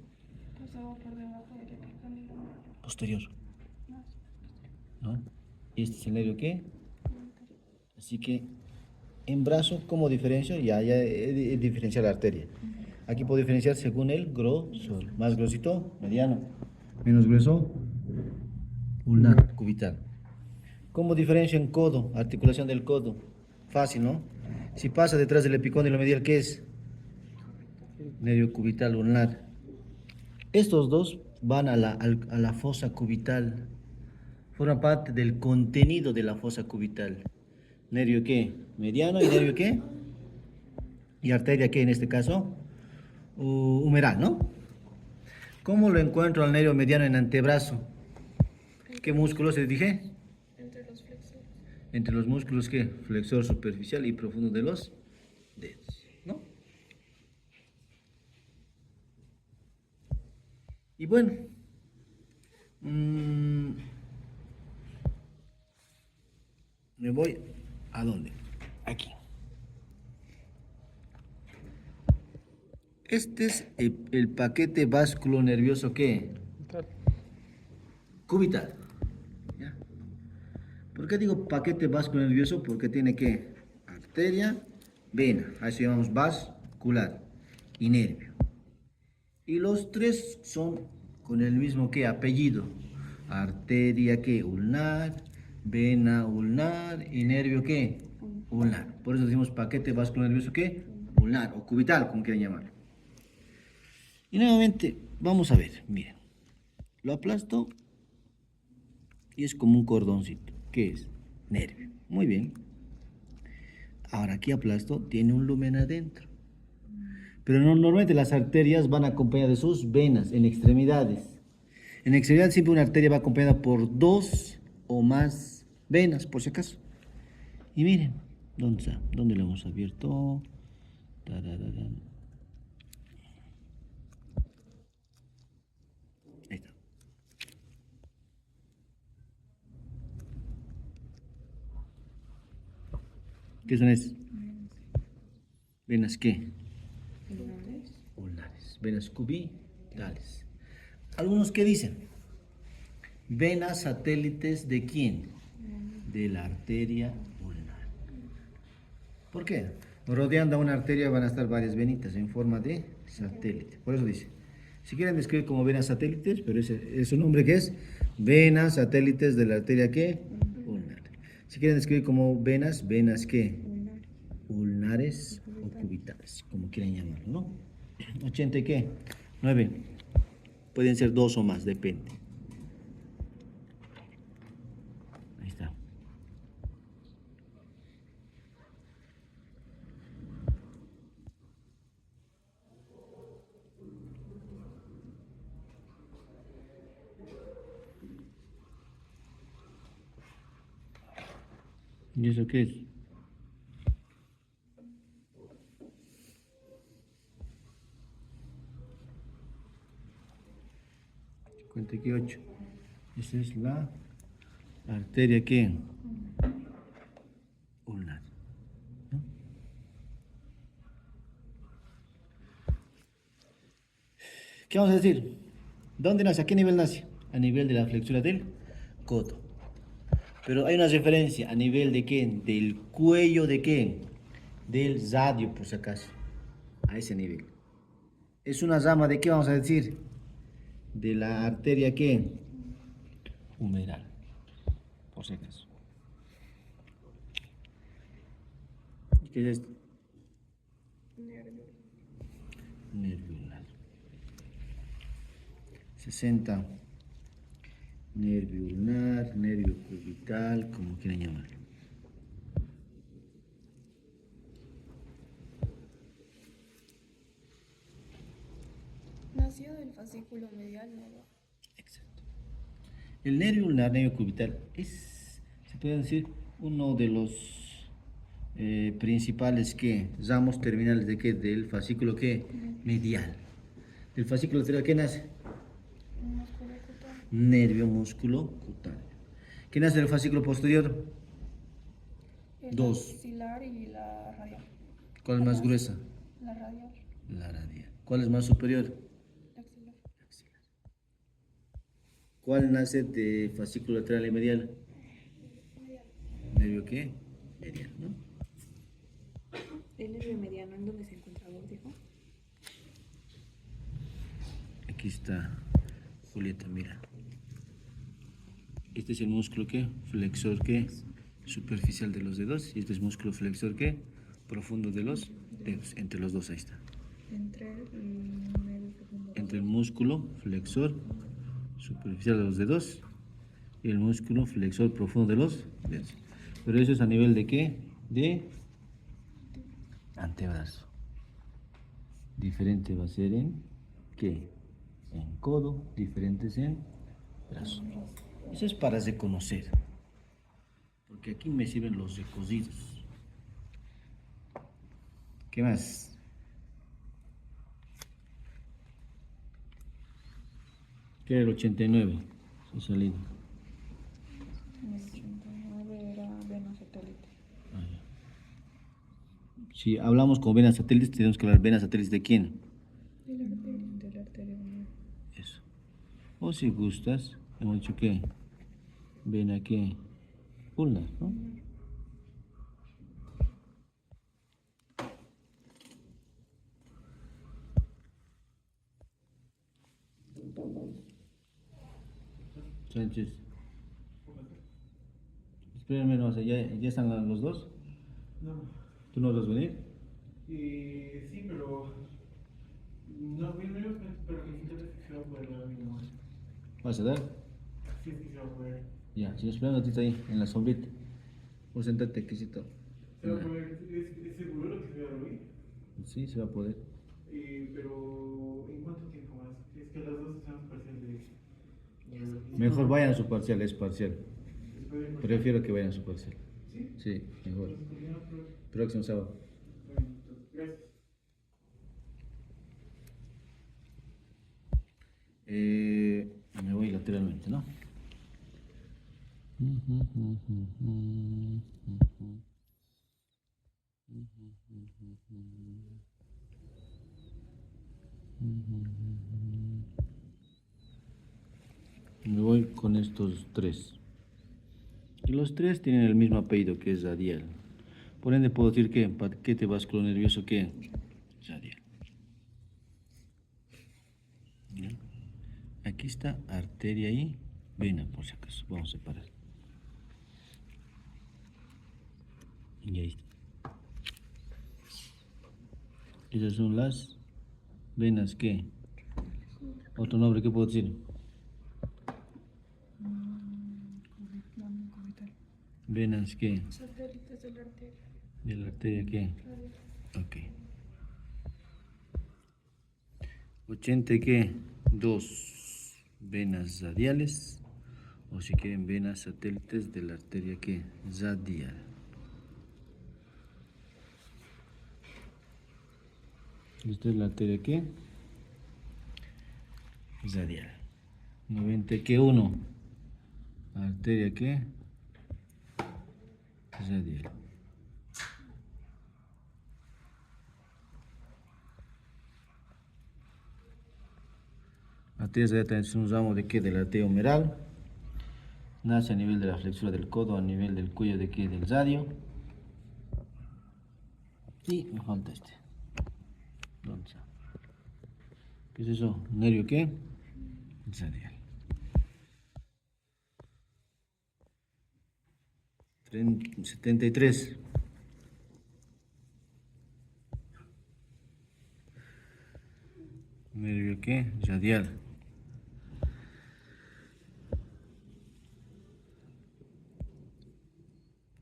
pasaba por debajo del epicóndilo. posterior, Más. ¿no? Y este es el nervio que, así que en brazo, ¿cómo diferencio? Ya he diferenciado la arteria. Aquí puedo diferenciar según el grosor. Más grosito, mediano. Menos grueso, ulnar, cubital. ¿Cómo diferencio en codo? Articulación del codo. Fácil, ¿no? Si pasa detrás del epicóndilo medial, ¿qué es? Nervio cubital ulnar. Estos dos van a la fosa cubital. Forman parte del contenido de la fosa cubital. ¿Nervio qué? Mediano y nervio qué? Y arteria qué en este caso? Humeral, ¿no? ¿Cómo lo encuentro al nervio mediano en antebrazo? ¿Qué músculos les dije? Entre los flexores. Entre los músculos ¿qué? Flexor superficial y profundo de los dedos, ¿no? Y bueno, me voy ¿a dónde? Aquí. Este es el paquete vasculo nervioso ¿qué? Tal. Cubital. ¿Ya? ¿Por qué digo paquete vasculo nervioso? Porque tiene que arteria, vena, a eso llamamos vascular y nervio. Y los tres son con el mismo que apellido. Arteria que ulnar, vena ulnar y nervio que ulnar. Por eso decimos paquete vascular nervioso que ulnar o cubital, como quieran llamarlo. Y nuevamente vamos a ver, miren. Lo aplasto y es como un cordoncito. ¿Qué es? Nervio. Muy bien. Ahora aquí aplasto, tiene un lumen adentro. Pero normalmente las arterias van acompañadas de sus venas en extremidades. En extremidades siempre una arteria va acompañada por dos o más venas, por si acaso. Y miren, ¿dónde está? ¿Dónde lo hemos abierto? Tarararán. Ahí está. ¿Qué son esas? ¿Venas qué? Lunares. Ulnares. Venas cubitales. Algunos que dicen, venas satélites de quién? De la arteria ulnar. ¿Por qué? Rodeando a una arteria van a estar varias venitas en forma de satélite. Por eso dice, si quieren describir como venas satélites, pero ese es su nombre que es venas satélites de la arteria ¿qué? Ulnar. Si quieren describir como venas, venas ¿qué? Ulnares o cubitales, como quieran llamarlo, ¿no? 80 y qué? 9. Pueden ser dos o más, depende. Ahí está. ¿Y eso qué es? Cuenta que 8. Esa es la arteria que ulnar. ¿No? ¿Qué vamos a decir? ¿Dónde nace? ¿A qué nivel nace? A nivel de la flexura del codo. Pero hay una referencia a nivel de qué? Del cuello de qué? Del radio, por si acaso. A ese nivel. Es una rama de qué vamos a decir? De la arteria qué? Humeral. Por si acaso. ¿Qué es esto? Nervio. Nervio ulnar. 60. Nervio ulnar, nervio cubital, como quieran llamarlo. Nació del fascículo medial, ¿no? Exacto. El nervio ulnar, nervio cubital, es, se puede decir, uno de los principales que ramos terminales de qué, del fascículo que medial. Del fascículo lateral, ¿qué nace? Músculo cutáneo. Nervio músculo cutáneo. ¿Qué nace del fascículo posterior? El Dos. axilar y la radial. ¿Cuál es más gruesa? La radial. La radial. ¿Cuál es más superior? La axilar. ¿Cuál nace de fascículo lateral y medial? Medial. ¿Nervio qué? Medial, ¿no? El nervio mediano, ¿en dónde se encuentra, vos, dijo? Aquí está Julieta, mira. Este es el músculo ¿qué? Flexor ¿qué? Superficial de los dedos. Y este es músculo flexor ¿qué? Profundo de los dedos. Entre los dos, ahí está. Entre el nervio profundo. Entre el músculo flexor superficial de los dedos y el músculo flexor profundo de los dedos. Pero eso es a nivel de qué? De antebrazo. Diferente va a ser en qué? En codo, diferentes en brazo. Eso es para reconocer. Porque aquí me sirven los recocidos. ¿Qué más? ¿Qué era el 89? Su salida. El 89 era vena satélite. Ah, ya. Si hablamos con venas satélites, tenemos que hablar venas satélites de quién. De la arteria ulnar. Eso. O si gustas, hemos dicho que vena que ulnar, ¿no? Sánchez. Espérame, no, o sea, ¿ya están los dos? No, ¿Tú no vas a venir? sí, pero no, primero, pero que siento que se va a poder dar mi mamá. ¿Vas a dar? Sí, es que se va a poder. Ya, si nos esperamos un ratito ahí, en la sombrita. Vos sentate, quesito. Se va a poder, es seguro lo que se va a dar hoy, Sí, se va a poder. pero ¿en cuánto tiempo más? Es que a las 2 hacemos parcial de. Mejor vayan a su parcial, es parcial. Después del parcial. Prefiero que vayan a su parcial. ¿Sí? Sí, mejor. Entonces, ¿por qué no? Próximo sábado. Bueno, entonces, gracias. Me voy lateralmente, ¿no? Me voy con estos tres. Y los tres tienen el mismo apellido que es Zadiel. Por ende puedo decir que paquete vascular nervioso que Zadiel. ¿Ya? Aquí está arteria y vena, por si acaso. Vamos a separar. Y ahí está. Esas son las venas que. Otro nombre que puedo decir. Venas que. Satélites de la arteria. De la arteria que. Ok. 80 que. Dos venas radiales. O si quieren venas satélites de la arteria que. Radial. Esta es la arteria que. Radial. 90 que 1. Arteria que. Radial. Arteria radial es un ramo de qué? De la arteria humeral. Nace a nivel de la flexura del codo, a nivel del cuello de qué? Del radio. Y me falta este. ¿Dónde está? ¿Qué es eso? ¿Nervio qué? Radial. 73. ¿Nervio qué? Radial.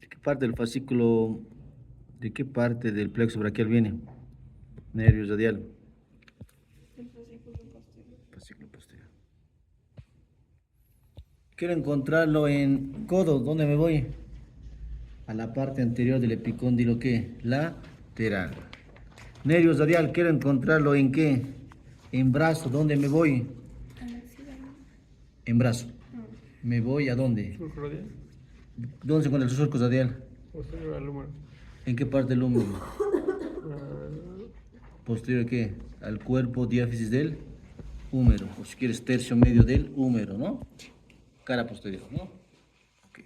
¿De qué parte del fascículo, de qué parte del plexo braquial viene? Nervio radial. El fascículo posterior. Fascículo posterior. Quiero encontrarlo en codo. ¿Dónde me voy? A la parte anterior del epicóndilo ¿qué? Lateral. Nervio radial, quiero encontrarlo en qué? En brazo. ¿Dónde me voy? A la axila. En brazo. ¿Me voy a dónde? Surco radial. ¿Dónde se encuentra el surco radial? Posterior al húmero. ¿En qué parte del húmero? Ah, Posterior ¿qué? Al cuerpo diáfisis del húmero. O si quieres tercio medio del húmero, ¿no? Cara posterior, ¿no? Ok.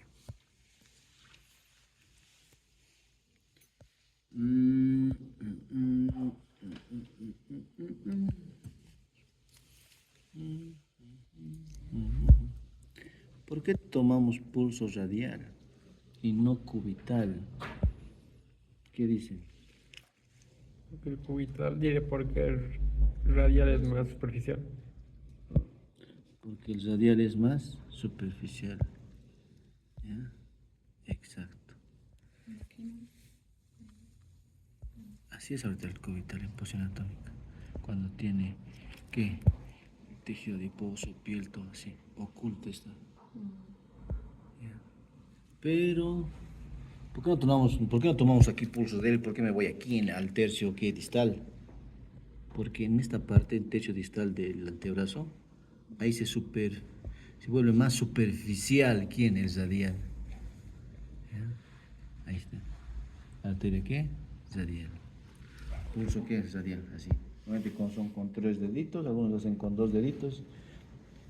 ¿Por qué tomamos pulso radial y no cubital? ¿Qué dicen? el cubital, diré porque el radial es más superficial. Porque el radial es más superficial. ¿Ya? Exacto. Así es ahorita el cubital en posición anatómica. Cuando tiene, ¿qué? Tejido adiposo, piel, todo así. Oculto está. ¿Ya? Pero, ¿por qué no tomamos aquí pulso de él? ¿Por qué me voy aquí al tercio que distal? Porque en esta parte, el tercio distal del antebrazo, ahí se vuelve más superficial. ¿Quién? El radial. ¿Ya? Ahí está. ¿Arteria qué? Radial. Pulso qué es radial, así. Normalmente son con 3 deditos, algunos lo hacen con 2 deditos.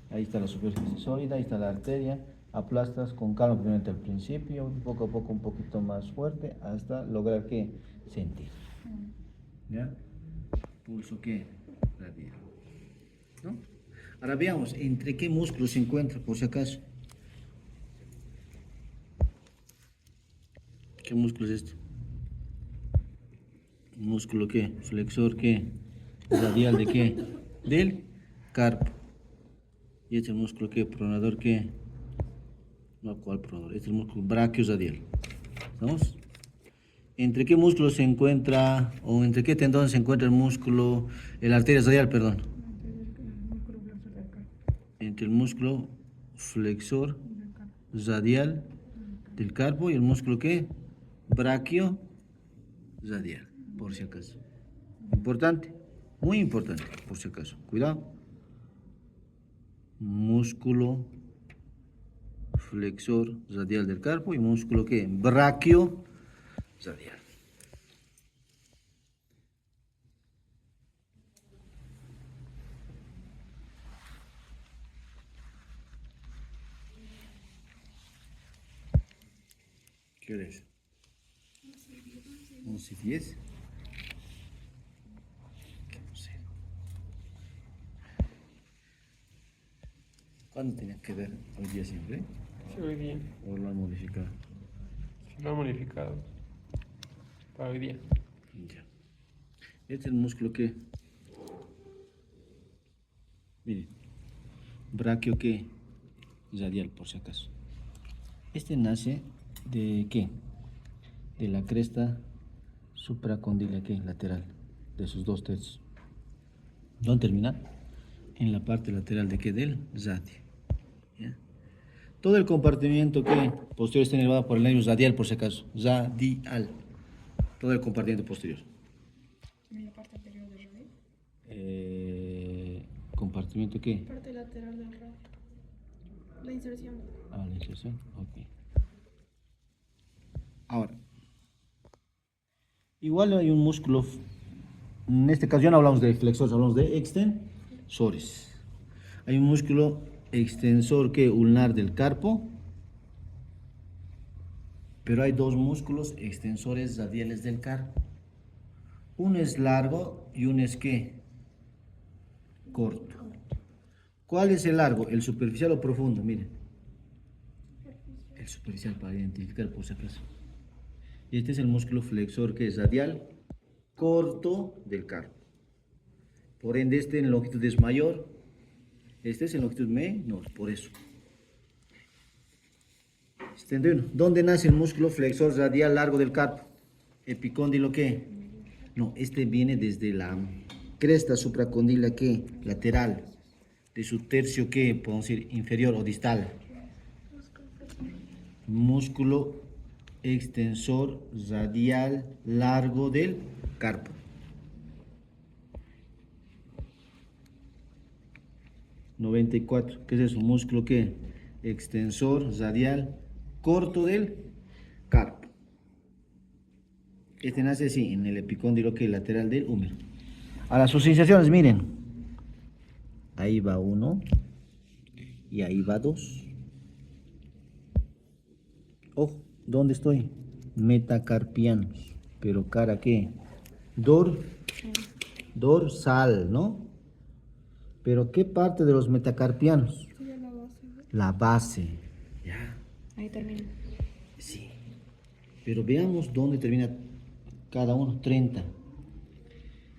Ahí está la superficie sólida, ahí está la arteria. Aplastas con calma primero al principio, poco a poco un poquito más fuerte, hasta lograr que sentir. ¿Ya? Pulso qué? Radial. ¿No? Ahora veamos, ¿entre qué músculos se encuentra, por si acaso? ¿Qué músculo es este? ¿Músculo qué? ¿Flexor qué? ¿Radial de qué? Del carpo. ¿Y este músculo qué? ¿Pronador qué? No, ¿cuál pronador? Este es el músculo brachioradial. ¿Estamos? ¿Entre qué músculo se encuentra, o entre qué tendón se encuentra el músculo, la arteria radial, perdón? Entre el músculo flexor radial del carpo y el músculo qué? Brachioradial, por si acaso. Importante, muy importante, por si acaso. Cuidado. Músculo flexor radial del carpo y músculo qué? Brachioradial. ¿Qué hora es? 11:10. No sé. ¿Cuándo tenía que ver? ¿Hoy día siempre? Sí, hoy día. ¿O lo han modificado? Se lo ha modificado. Para hoy día. Ya. Este es el músculo que... Miren. Braquio que... radial, por si acaso. Este nace de ¿qué? De la cresta supracondila ¿qué? Lateral. De sus 2 tercios. ¿Dónde termina? En la parte lateral de ¿qué? Del radio. ¿Ya? Todo el compartimiento que posterior está inervado por el nervio radial, por si acaso. Radial. Todo el compartimiento posterior. En la parte anterior del radio. ¿Compartimiento qué? Parte lateral del radio. La inserción. Ah, la inserción. Ok. Ahora. Igual hay un músculo. En este caso ya no hablamos de flexores, hablamos de extensores. Hay un músculo extensor que ulnar del carpo. Pero hay dos músculos extensores radiales del carpo. Uno es largo y uno es ¿qué? Corto. ¿Cuál es el largo? ¿El superficial o profundo? Miren. El superficial para identificar por si acaso. Y este es el músculo flexor que es radial corto del carpo. Por ende, este en longitud es mayor. Este es en longitud menor, por eso. ¿Entendido? ¿Dónde nace el músculo flexor radial largo del carpo? ¿Epicóndilo qué? No, este viene desde la cresta supracondila ¿qué? Lateral. De su tercio ¿qué? Podemos decir inferior o distal. Músculo extensor radial largo del carpo. ¿94? ¿Qué es eso? Músculo ¿qué? Extensor radial corto del carpo. Este nace así, en el epicóndilo que lateral del húmero. Ahora sus sensaciones, miren. Ahí va uno y ahí va dos. Ojo, ¿dónde estoy? Metacarpianos. Pero cara ¿qué? Dorsal, ¿no? Pero ¿qué parte de los metacarpianos? Sería la base. La base. Ya. Ahí termina. Sí. Pero veamos dónde termina cada uno. 30.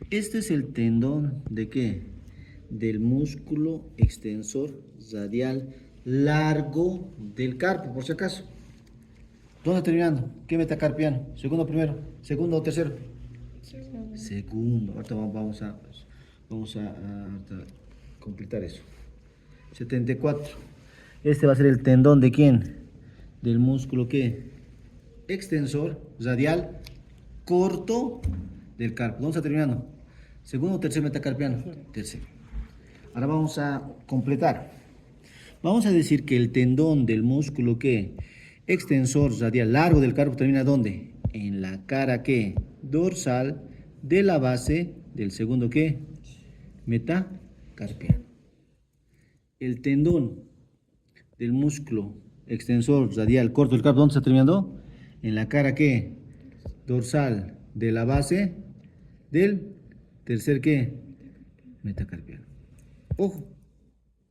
Este es el tendón de ¿qué? Del músculo extensor radial largo del carpo, por si acaso. ¿Dónde está terminando? ¿Qué metacarpiano? ¿Segundo o primero? ¿Segundo o tercero? Segundo. Ahorita vamos a completar eso. 74. Este va a ser el tendón de ¿quién? Del músculo ¿qué? Extensor radial corto del carpo. ¿Dónde está terminando? ¿Segundo o tercer metacarpiano? Tercero. Ahora vamos a completar. Vamos a decir que el tendón del músculo ¿qué? Extensor radial largo del carpo termina ¿dónde? En la cara ¿qué? Dorsal de la base del segundo ¿qué? Metacarpiano. El tendón del músculo extensor radial corto del carpo, ¿dónde está terminando? En la cara ¿qué? Dorsal de la base del tercer ¿qué? Metacarpiano. Ojo.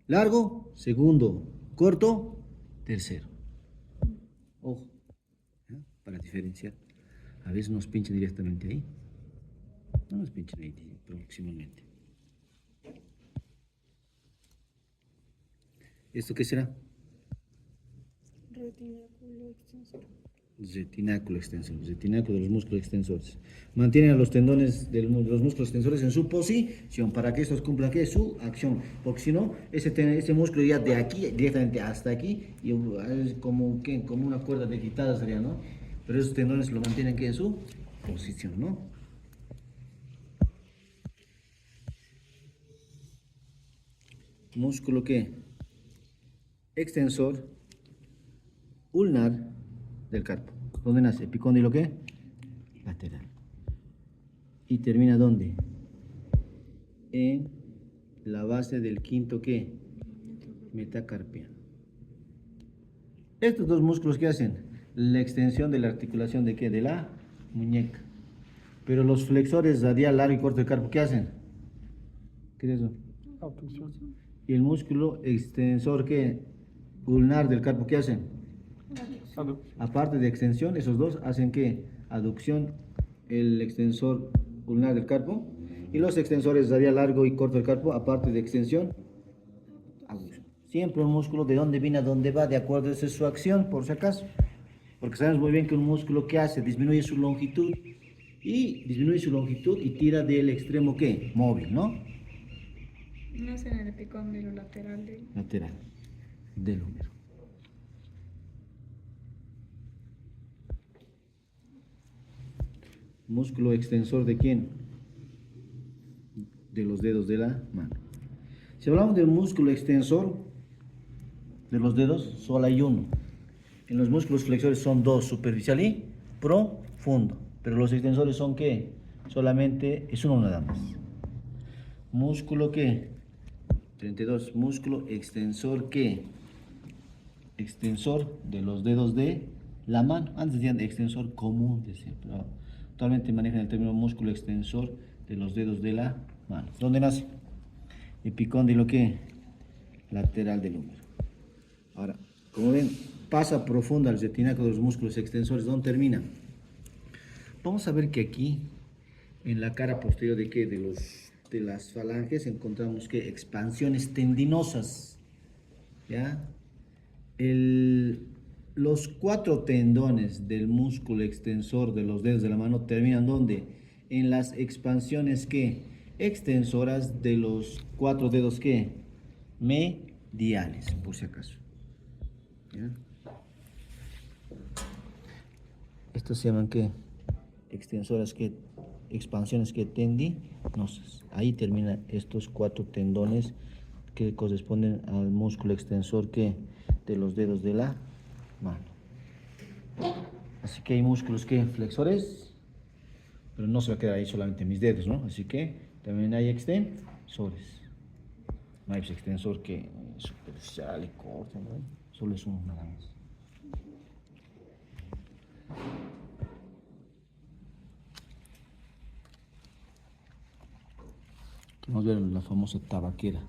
Largo, segundo. Corto, tercero. Ojo. ¿Ya? Para diferenciar. A veces nos pinchan directamente ahí. No nos pinchan ahí próximamente. ¿Esto qué será? Retináculo extensor. Retináculo extensor, retináculo de los músculos extensores. Mantienen a los tendones de los músculos extensores en su posición para que estos cumplan ¿qué? Su acción. Porque si no, ese músculo ya de aquí directamente hasta aquí, y es como una cuerda de quitada sería, ¿no? Pero esos tendones lo mantienen ¿qué? En su posición, ¿no? Músculo ¿qué? Extensor ulnar del carpo. ¿Dónde nace? Epicóndilo ¿qué? Lateral. ¿Y termina dónde? En la base del quinto ¿qué? Metacarpiano. Estos dos músculos ¿qué hacen? la extensión de la articulación de qué? De la muñeca. Pero los flexores radial, largo y corto del carpo, ¿qué hacen? ¿Qué es eso? Abducción. Y el músculo extensor que ulnar del carpo, ¿qué hacen? Aparte de extensión, esos dos hacen que aducción, el extensor ulnar del carpo, y los extensores radial, largo y corto del carpo, aparte de extensión, aducción. Siempre un músculo de dónde viene a dónde va, de acuerdo a esa es su acción, por si acaso. Porque sabemos muy bien que un músculo, ¿qué hace? Disminuye su longitud y tira del extremo ¿qué? Móvil, ¿no? No sé, en el epicóndilo lateral del... Lateral del húmero. Músculo extensor de quién? De los dedos de la mano. Si hablamos del músculo extensor de los dedos, solo hay uno. En los músculos flexores son dos, superficial y profundo. Pero los extensores son ¿qué? Solamente es uno nada más. Músculo ¿qué? 32. Músculo extensor ¿qué? Extensor de los dedos de la mano. Antes decían extensor común, decían, pero actualmente manejan el término músculo extensor de los dedos de la mano. ¿Dónde nace? Epicóndilo ¿qué? Lateral del húmero. Ahora, como ven, pasa profunda el retinaco de los músculos extensores. ¿Dónde termina? Vamos a ver que aquí, en la cara posterior de ¿qué? De las falanges, encontramos que expansiones tendinosas. ¿Ya? Los 4 tendones del músculo extensor de los dedos de la mano terminan ¿dónde? En las expansiones ¿qué? Extensoras de los 4 dedos ¿qué? Mediales, por si acaso. ¿Ya? Estos se llaman ¿qué? Extensoras ¿qué? Expansiones ¿qué? Tendinosas. Ahí terminan estos 4 tendones que corresponden al músculo extensor ¿qué? De los dedos de la mano. Así que hay músculos que flexores, pero no se va a quedar ahí solamente mis dedos, ¿no? Así que también hay extensores. No hay extensor que es superficial y corto, ¿no? Solo es uno nada más. Vamos a ver la famosa tabaquera.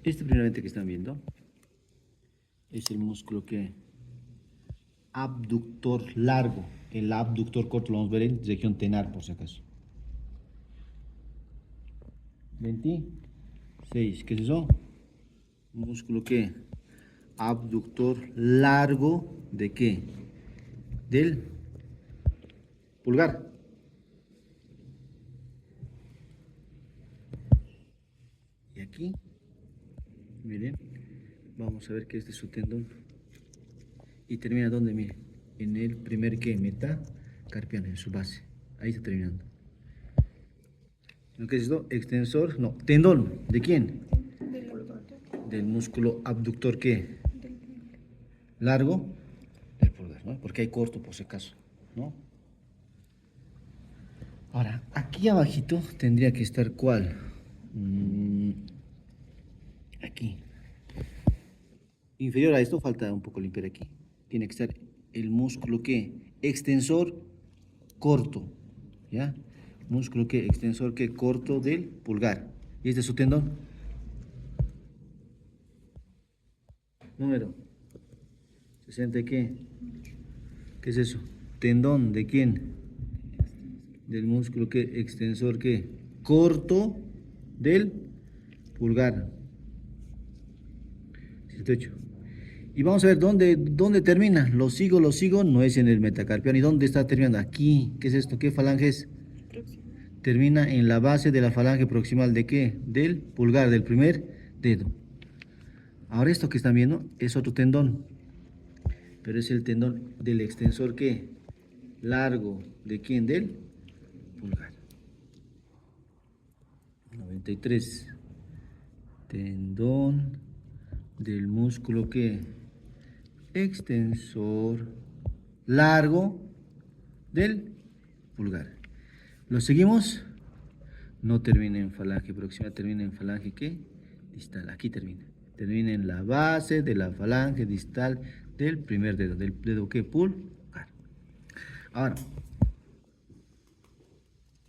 Este primeramente que están viendo es el músculo que abductor largo. El abductor corto lo vamos a ver en región tenar, por si acaso. 26. ¿Qué es eso? Músculo que abductor largo de qué? Del pulgar. Y aquí, miren, vamos a ver que este es su tendón. Y termina ¿dónde? Miren, en el primer que metacarpiano, en su base. Ahí está terminando. ¿Lo que es esto? Extensor, no, tendón. ¿De quién? Del músculo abductor ¿qué? Largo del pulgar, ¿no? Porque hay corto por si acaso, ¿no? Ahora, aquí abajito tendría que estar ¿cuál? Aquí. Inferior a esto falta un poco limpiar aquí. Tiene que estar el músculo ¿qué? Extensor corto, ¿ya? Músculo ¿qué? Extensor ¿qué? Corto del pulgar. ¿Y este es su tendón? Número 60 ¿qué? ¿Qué es eso? Tendón ¿de quién? Del músculo ¿qué? Extensor ¿qué? Corto del pulgar. 68. Y vamos a ver dónde termina. Lo sigo, no es en el metacarpiano. ¿Y dónde está terminando? Aquí. ¿Qué es esto? ¿Qué falange es? Termina en la base de la falange proximal ¿de qué? Del pulgar, del primer dedo. Ahora esto que están viendo es otro tendón. Pero es el tendón del extensor ¿qué? Largo. ¿De quién? Del pulgar. 93. Tendón del músculo ¿qué? Extensor largo del pulgar. ¿Lo seguimos? No termina en falange proximal, termina en falange ¿qué? Distal. Aquí termina. Termina en la base de la falange distal del primer dedo, del dedo que pulgar. Ahora,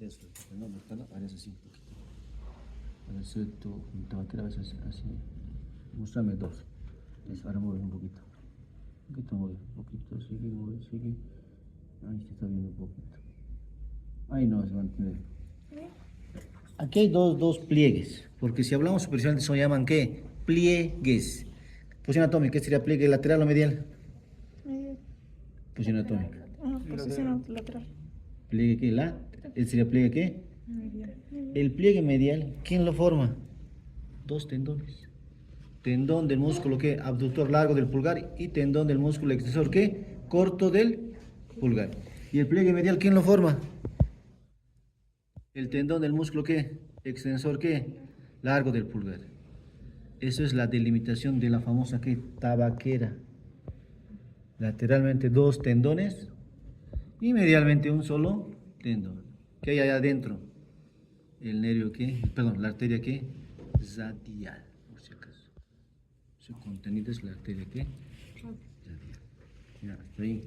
eso, no, harías así un poquito. Para hacer tu tabaquera, a veces así. Muéstrame dos. Eso, ahora mueve un poquito. Un poquito mueve, un poquito, sigue, mueve, sigue. Ahí se está viendo un poquito. Ahí no se va a entender. Aquí hay dos pliegues, porque si hablamos superficialmente se llaman ¿qué? Pliegues. Posición atómica, ¿qué sería pliegue lateral o medial? Posición atómica. Posición lateral. ¿Pliegue qué? ¿Sería pliegue qué? El pliegue medial, ¿quién lo forma? Dos tendones. Tendón del músculo ¿qué? Abductor largo del pulgar y tendón del músculo extensor ¿qué? Corto del pulgar. ¿Y el pliegue medial quién lo forma? El tendón del músculo ¿qué? Extensor ¿qué? Largo del pulgar. Eso es la delimitación de la famosa ¿qué? Tabaquera. Lateralmente dos tendones y medialmente un solo tendón. ¿Qué hay allá adentro? El nervio ¿qué? Perdón, la arteria ¿qué? Radial, por si acaso. Su contenido es la arteria ¿qué? Radial. Ya, hasta ahí.